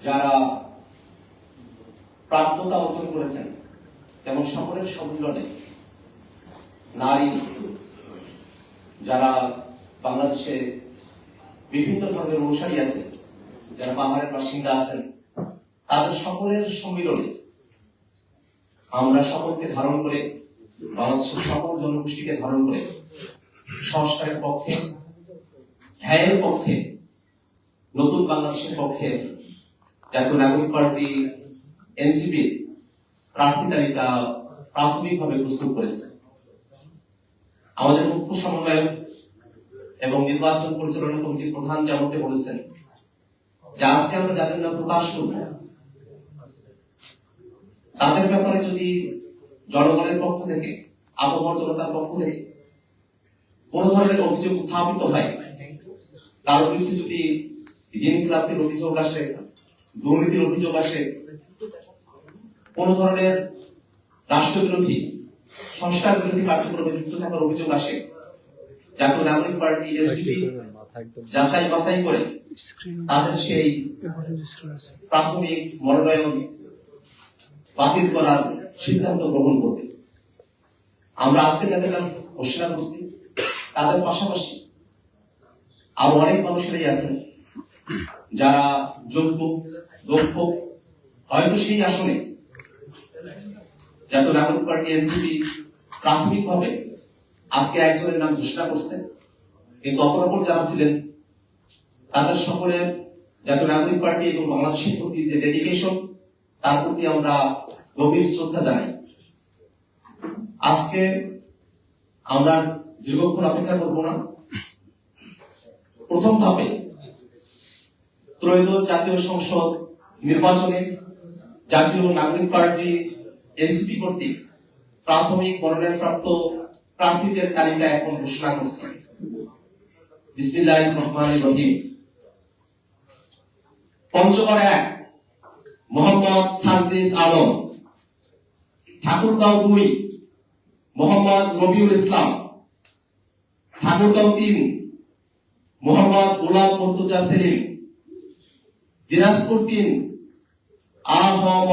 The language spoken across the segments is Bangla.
যারা প্রাপ্যতা অর্জন করেছেন তেমন সকলের সম্মিলনে নারী যারা বাংলাদেশে বিভিন্ন ধর্মের অনুসারী আছে, যারা পাহাড়ের বাসিন্দা আছেন, তাদের সকলের সম্মিলনে আমরা সকলকে ধারণ করে, বাংলাদেশের সকল জনগোষ্ঠীকে ধারণ করে সংস্কারের পক্ষে, ন্যায়ের পক্ষে, নতুন বাংলাদেশের পক্ষে জাতীয় নাগরিক পার্টি এনসিপি প্রার্থী তালিকা প্রাথমিকভাবে প্রস্তুত করেছে। আমাদের মুখ্য সমন্বয়ক এবং নির্বাচন পরিচালনা কমিটির প্রধান যেমনটি বলেছেন যে আজকে আমরা যাদের নাম প্রকাশ করব তাদের ব্যাপারে যদি জনগণের পক্ষ থেকে, আপামর জনতার পক্ষ থেকে কোন ধরনের অভিযোগ উত্থাপিত হয়, তার বিরুদ্ধে যদি ঋণ খেলাপির অভিযোগ আসে, দুর্নীতির অভিযোগ আসে, কোন ধরনের রাষ্ট্রবিরোধী, সংস্কার বিরোধী কার্যক্রমে যুক্ত থাকার অভিযোগ আসে, জাতীয় নাগরিক পার্টি এনসিপি যাচাই বাছাই করে তাদের সেই প্রাথমিক মনোনয়ন বাতিল করার সিদ্ধান্ত গ্রহণ করবে। আমরা আজকে যাদের নাম ঘোষণা করছি তাদের পাশাপাশি আরো অনেক মানুষেরাই আছেন যারা যোগ্য, দক্ষ, হয়তো সেই আসনে জাতীয় নাগরিক পার্টি এনসিপি প্রাথমিকভাবে আজকে একজনের নাম ঘোষণা করছে, কিন্তু অপরাপর যারা ছিলেন তাদের সকলের জাতীয় নাগরিক পার্টি এবং বাংলাদেশের প্রতি যে ডেডিকেশন, তার প্রতি আমরা গভীর শ্রদ্ধা জানাই। আজকে আমরা দীর্ঘক্ষণ অপেক্ষা করব না। প্রথম ধাপে ত্রয়োদশ জাতীয় সংসদ নির্বাচনে জাতীয় নাগরিক পার্টি এনসিপি কর্তৃক প্রাথমিক মনোনয়নপ্রাপ্ত প্রার্থীদের তালিকা এখন ঘোষণা করছে। বিসমিল্লাহির রহমানির রহিম। পঞ্চগড় 1 মোহাম্মদ সার্জিস আলম, ঠাকুরগাঁও 2 মোহাম্মদ রবিউল ইসলাম, ঠাকুরগাঁও 3 মোহাম্মদ গোলাম মুর্তজা সেলিম, দিনাজপুর 3 আহম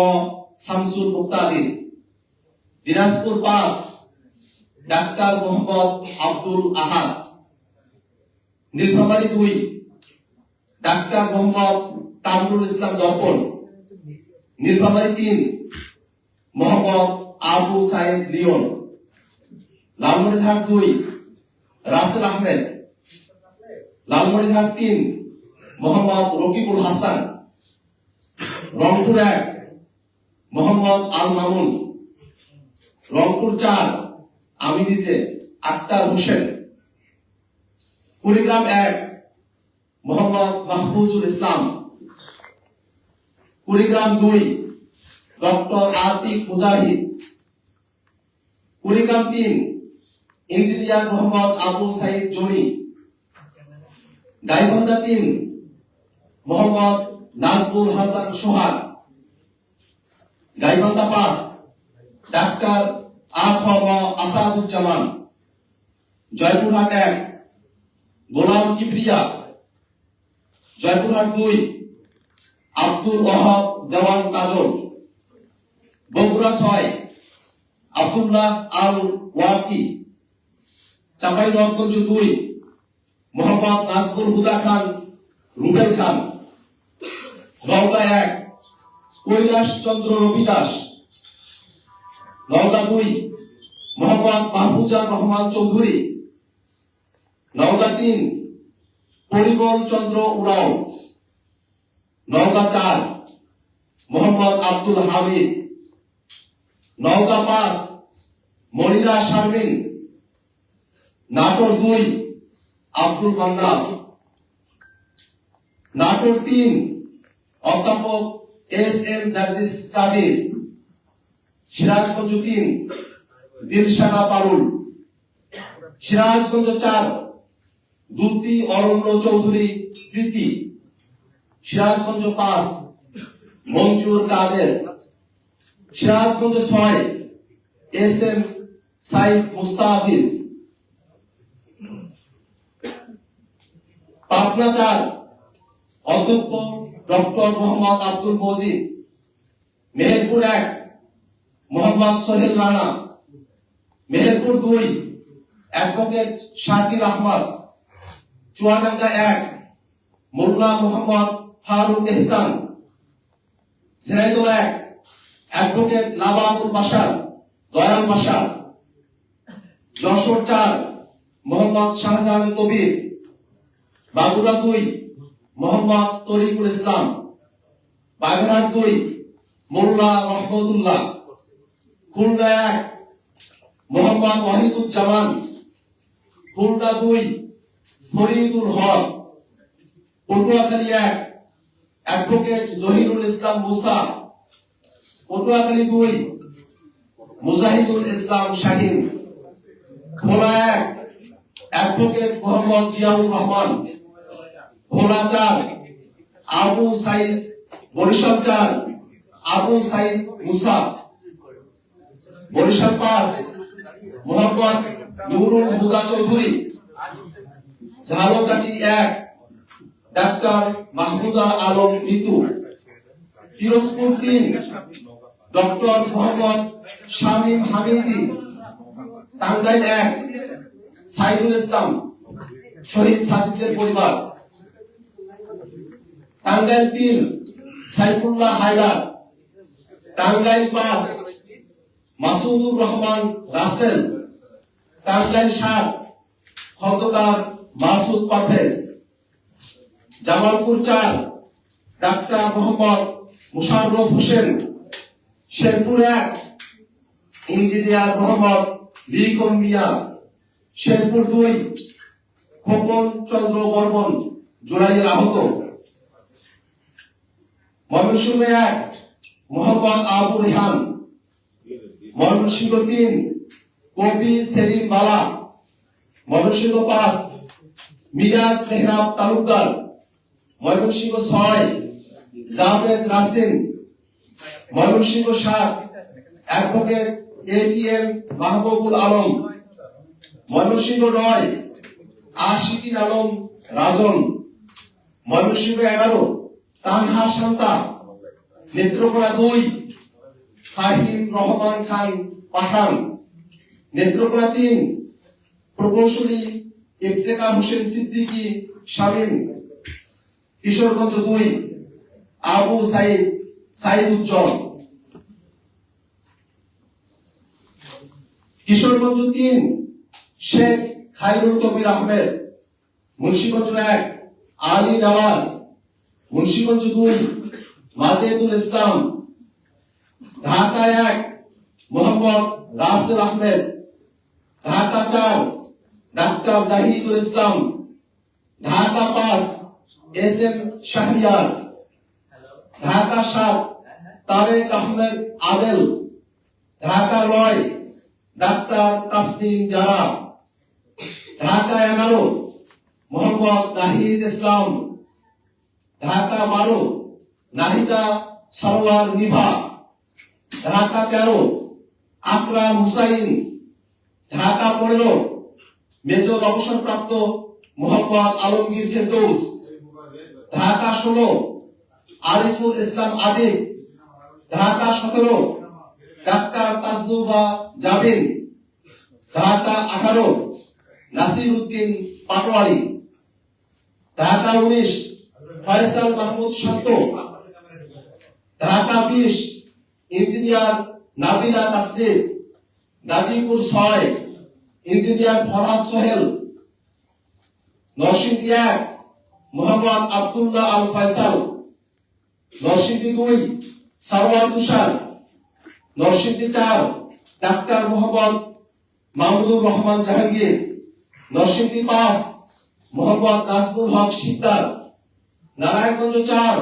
শামসুল মুক্তাদির, দিনাজপুর 5 ডাক্তার মোহাম্মদ আব্দুল আহাদ, নীলফামারী 2 ডাক্তার মোহাম্মদ কামরুল ইসলাম দর্পণ, নীলফামারী 3 মোহাম্মদ আবু সাইদ লিওন, লালমনিরহাট 2 রাসেল আহমেদ, লালমনিরহাট 3 মোহাম্মদ রকিবুল হাসান, রংপুর 1 মোহাম্মদ আল মামুন, রংপুর 4 আমি নিজে আক্তার হোসেন, কুড়িগ্রাম 1 মোহাম্মদ মাহফুজুল ইসলাম, কুড়িগ্রাম 2 ডক্টর আতিক মুজাহিদ, Kurigram 3 engineer Mohammad Abu Saeed Johnny, Gaibandha 3 Mohammad Nazbul Hasan Sohag, Gaibandha 5 doctor আখম আসাদুজ্জামান, জয়পুরহাট 1 গোলাম কিবরিয়া, জয়পুরহাট 2 আব্দুল ওয়াহাব দেওয়ান কাজল, বগুড়া 6 আব্দুল্লাহ আল ওয়াকি, চাঁপাইনবাবগঞ্জ 2 মোহাম্মদ নাজমুল হুদা খান রুবেল খান, নওগাঁ 1 কৈলাস চন্দ্র রবি দাস, নওগাঁ 2 মোহাম্মদ মাহফুজার রহমান চৌধুরী, নওগাঁ 3 পরিমল চন্দ্র উরাও, নওগাঁ 4 মোহাম্মদ আব্দুল হামিদ, নওগাঁ 5 মনিরা শারমিন, নাটোর 2 আব্দুল মান্নান, নাটোর 3 অধ্যাপক এস এম জার্জিস কাদির, সিরাজগঞ্জ 3 দিলশানা পারুল, সিরাজগঞ্জ 4 দুলতি অরণ্য চৌধুরী প্রীতি, সিরাজগঞ্জ 5 মঞ্জুর কাদের, সিরাজগঞ্জ 6 এস এম সাইদ মুস্তাফিজ, পাবনা 4 অধ্যক্ষ ডক্টর মোহাম্মদ আব্দুল মজিদ, মেহেরপুর 1 মোহাম্মদ সোহেল রানা, মেহেরপুর 2 অ্যাডভোকেট শাকির আহমদ, চুয়াডাঙ্গা 1 মোল্লা মোহাম্মদ ফারুক এহসান, ঝিনাইদহ 1 অ্যাডভোকেট লাবাবুল বাশার দয়াল বাশার, যশোর 4 মোহাম্মদ শাহজাহান কবির, বাগুড়া 2 মোহাম্মদ তরিকুল ইসলাম, বাগেরহাট 2 মোল্লা রহমতুল্লাহ, খুলনা 1 মোহাম্মদ ওয়াহিদুজ্জামান, খুলনা 2 ফরিদুল হক, পটুয়াখালী 1 অ্যাডভোকেট জহিরুল ইসলাম মুসা, Patuakhali 2 Mujahidul Islam Shahin, Bhola 1 advocate Mohammad Ziaur Rahman, Bhola 4 Abu Sayeed, Barishal 4 Abu Sayeed Musa, Barishal 5 Mohammad Nurul Huda Chowdhury, Jhalakathi 1 doctor Mahmuda Alam Mitu, Pirojpur 3 doctor Mohammad Shamim Hamidi, Tangail 1 Saidul Islam, শহীদ সাজিদের পরিবার, টাঙ্গাইল 3 সাইফুল্লাহ হায়দার, টাঙ্গাইল 5 মাসুদুর রহমান রাসেল, টাঙ্গাইল 7 খন্দকার মাসুদ পারভেজ, জামালপুর 4 ডাক্তার মোহাম্মদ মুশাররফ হোসেন, শেরপুর 1 ইঞ্জিনিয়ার মোহাম্মদ লিখন মিয়া, শেরপুর 2 খোকন চন্দ্র বর্মন জুলাইয়ের আহত, ময়মনসিংহ 1 মোহাম্মদ আবু রেহান, ময়মনসিংহ 3 কবি সেলিম বালা, ময়মনসিংহ 5 মিরাজ মেহরাব তালুকদার, ময়মনসিংহ 6 জাভেদ রাসিন, ময়মনসিংহ 7 অ্যাডভোকেট এটিএম মাহবুবুল আলম, ময়মনসিংহ 9 আশিকিন আলম রাজন, ময়মনসিংহ 11 তানহা শান্তা, নেত্রকোনা 2 ফাহিম রহমান খান পাঠান, নেত্রকোনা 3 প্রকৌশলী ইফতেখার হোসেন সিদ্দিকী শামীম, কিশোরগঞ্জ 2 আবু সাইদ সাইদুজ্জল, কিশোরগঞ্জ 3 শেখ খায়রুল কবির আহমেদ, মুন্সিগঞ্জ 1 আলী নওয়াজ, মুন্সিগঞ্জ 2 মাজেদুল ইসলাম, ঢাকা 1 মোহাম্মদ রাসেল আহমেদ, ঢাকা 4 ডাক্তার জাহিদুল ইসলাম, Dhaka 5 S M Shahriar, Dhaka 7 Tarek Ahmed Adel, Dhaka 9 doctor Tasnim Zara, Dhaka 11 Mohammad Nahid Islam, Dhaka 12 Nahida Sarwar Niva, Dhaka 13 Akram Hussain, Dhaka 15 major অবসরপ্রাপ্ত Mohammad Alamgir Ferdous, Dhaka 16 Ariful Islam Adib, Dhaka 17 doctor Tasnuva Jabin, Dhaka 18 Nasir Uddin Patwari, Dhaka 19 Faisal Mahmud Shanto, Dhaka 20 engineer Nabila Tasnim, Gazipur 6 engineer Farhad Sohel, Narsingdi 1 Mohammad Abdullah Al Faisal, Narsingdi 2 Sarwar তুষার, নরসিংদী 4 ডাক্তার মোহাম্মদ মাহমুদুর রহমান জাহাঙ্গীর, নরসিংদী 5 মোহাম্মদ নাজমুল হক শিকদার, নারায়ণগঞ্জ 4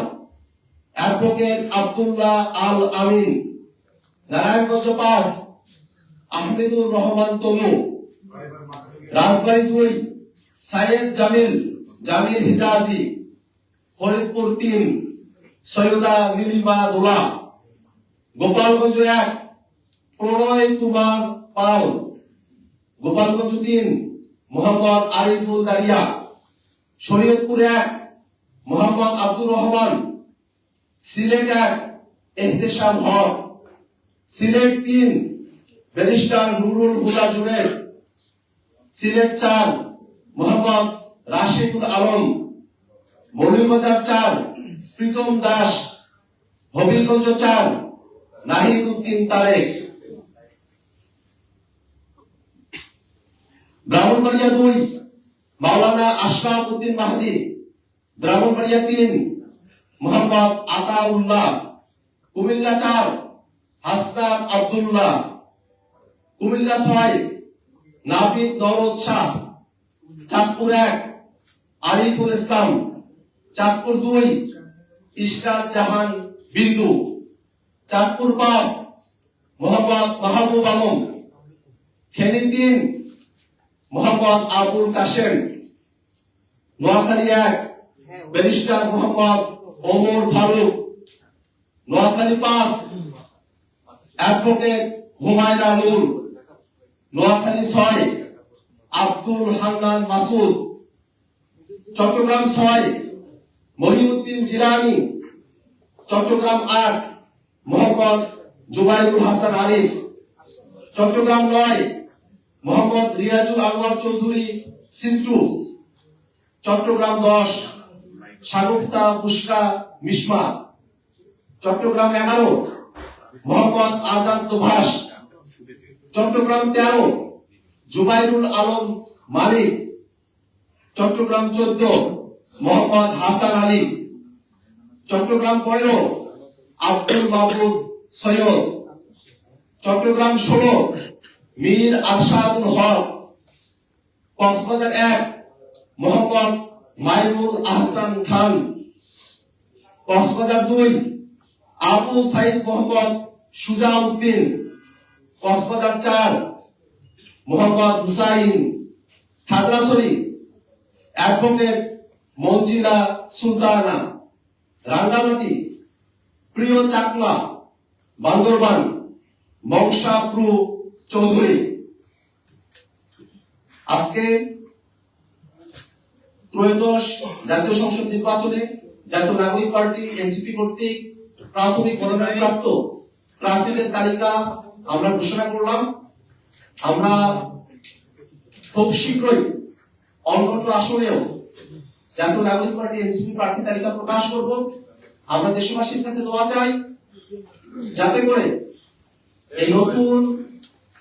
অ্যাডভোকেট আব্দুল্লাহ আল আমিন, নারায়ণগঞ্জ 5 আহমেদুর রহমান তনু, রাজবাড়ী 2 সাইয়েদ জামিল হিজাজি, ফরিদপুর 3 সৈয়দা নীলিমা দোলা, গোপালগঞ্জ 1 প্রণয় কুমার পাল, গোপালগঞ্জ 3 মোহাম্মদ আরিফুল দারিয়া, শরীয়তপুর 1 মোহাম্মদ আব্দুর রহমান, সিলেট 1 এহতেশাম হক, সিলেট 3 ব্যারিস্টার নুরুল হুদা জুনেদ, সিলেট 4 মোহাম্মদ রাশিদুল আলম, মৌলভীবাজার 4 প্রীতম দাস, হবিগঞ্জ 4 নাহিদ উদ্দিন তারেক, ব্রাহ্মণবাড়িয়া 2 মাওলানা আশরাফ উদ্দিন মাহদি, ব্রাহ্মণবাড়িয়া 3 মোহাম্মদ আতাউল্লাহ, কুমিল্লা 4 হাসনাত আব্দুল্লাহ, কুমিল্লা 6 নাবিদ নওরোজ শাহ, চাঁদপুর 1 আরিফুল ইসলাম, চাঁদপুর 2 ইশরাত জাহান বিন্দু, চাঁদপুর 5 মোহাম্মদ মাহবুব আলম, ফেনী 3 মোহাম্মদ আবুল কাশেম, নোয়াখালী 1 ব্যারিস্টার মোহাম্মদ ওমর ফারুক, নোয়াখালী 5 অ্যাডভোকেট হুমায়রা নূর, নোয়াখালী 6 আব্দুল হান্নান মাসুদ, চট্টগ্রাম 6 মহিউদ্দিন জিলানী, চট্টগ্রাম 8 মোহাম্মদ জুবাইরুল হাসান আরিফ, চট্টগ্রাম 9 মোহাম্মদ রিয়াজুল আনোয়ার চৌধুরী সিন্টু, চট্টগ্রাম 10 শাগুফতা বুশরা মিশমা, চট্টগ্রাম 11 মোহাম্মদ আজাদ তোভাস, চট্টগ্রাম 13 জুবাইরুল আলম মালিক, চট্টগ্রাম 14 মোহাম্মদ হাসান আলী, চট্টগ্রাম 15 আব্দুল মাহবুব সৈয়দ, চট্টগ্রাম 16 মীর আরশাদুল হক, কক্সবাজার 1 মোহাম্মদ মাইমুল আহসান খান, কক্সবাজার 2 আবু সাইদ মোহাম্মদ সুজাউদ্দিন, কক্সবাজার 4 মোহাম্মদ হুসাইন, খাগড়াছড়ি অ্যাডভোকেট মঞ্জিলা সুলতানা, রাঙ্গামাটি প্রিয় চাকমা, বান্দরবান মংসাপ্রু চৌধুরী। আজকে ত্রয়োদশ জাতীয় সংসদ নির্বাচনে জাতীয় নাগরিক পার্টি এনসিপি কর্তৃক প্রাথমিক মনোনয়নপ্রাপ্ত প্রার্থীদের তালিকা আমরা ঘোষণা করলাম। আমরা খুব শীঘ্রই অন্যান্য আসনেও জাতীয় নাগরিক পার্টি এনসিপি প্রার্থী তালিকা প্রকাশ করব। আমরা দেশবাসীর কাছে দোয়া চাই যাতে করে এই নতুন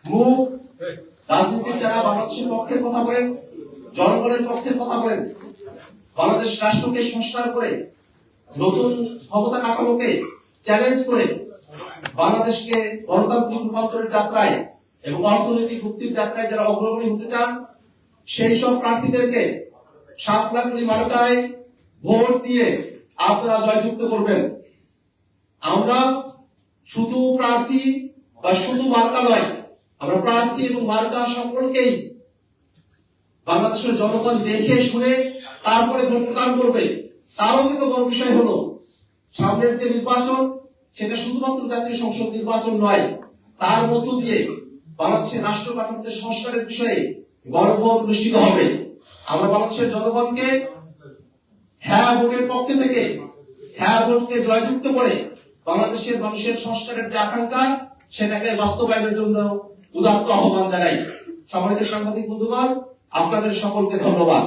মুখ রাজনীতির যারা বাংলাদেশের পক্ষের কথা বলেন, জনগণের পক্ষের কথা বলেন, বাংলাদেশ রাষ্ট্রকে সংস্কার করে নতুন ক্ষমতা কাঠামোকে চ্যালেঞ্জ করে বাংলাদেশকে গণতান্ত্রিক রূপান্তরের যাত্রায় এবং অর্থনৈতিক মুক্তির যাত্রায় যারা অগ্রগণী হতে চান সেই সব প্রার্থীদেরকে 7 লাখ মার্কায় ভোট দিয়ে আপনারা জয়যুক্ত করবেন। আমরা শুধু প্রার্থী বা শুধু মার্কা নয়, আমরা প্রার্থী এবং মার্কা সকলকেই বাংলাদেশের জনগণ দেখে শুনে তারপরে ভোট প্রদান করবে। তারও কিন্তু বড় বিষয় হলো সামনের যে নির্বাচন সেটা শুধুমাত্র জাতীয় সংসদ নির্বাচন নয়, তার মধ্য দিয়ে বাংলাদেশের রাষ্ট্র কাঠামোতে সংস্কারের বিষয়ে গণভোট অনুষ্ঠিত হবে। আমরা বাংলাদেশের জনগণকে হ্যাঁ ভোটের পক্ষ থেকে হ্যাঁ ভোটকে জয়যুক্ত করে বাংলাদেশের মানুষের সংস্কারের যে আকাঙ্ক্ষা সেটাকে বাস্তবায়নের জন্য উদাত্ত আহ্বান জানাই। সম্মানিত সাংবাদিক বন্ধুগণ, আপনাদের সকলকে ধন্যবাদ।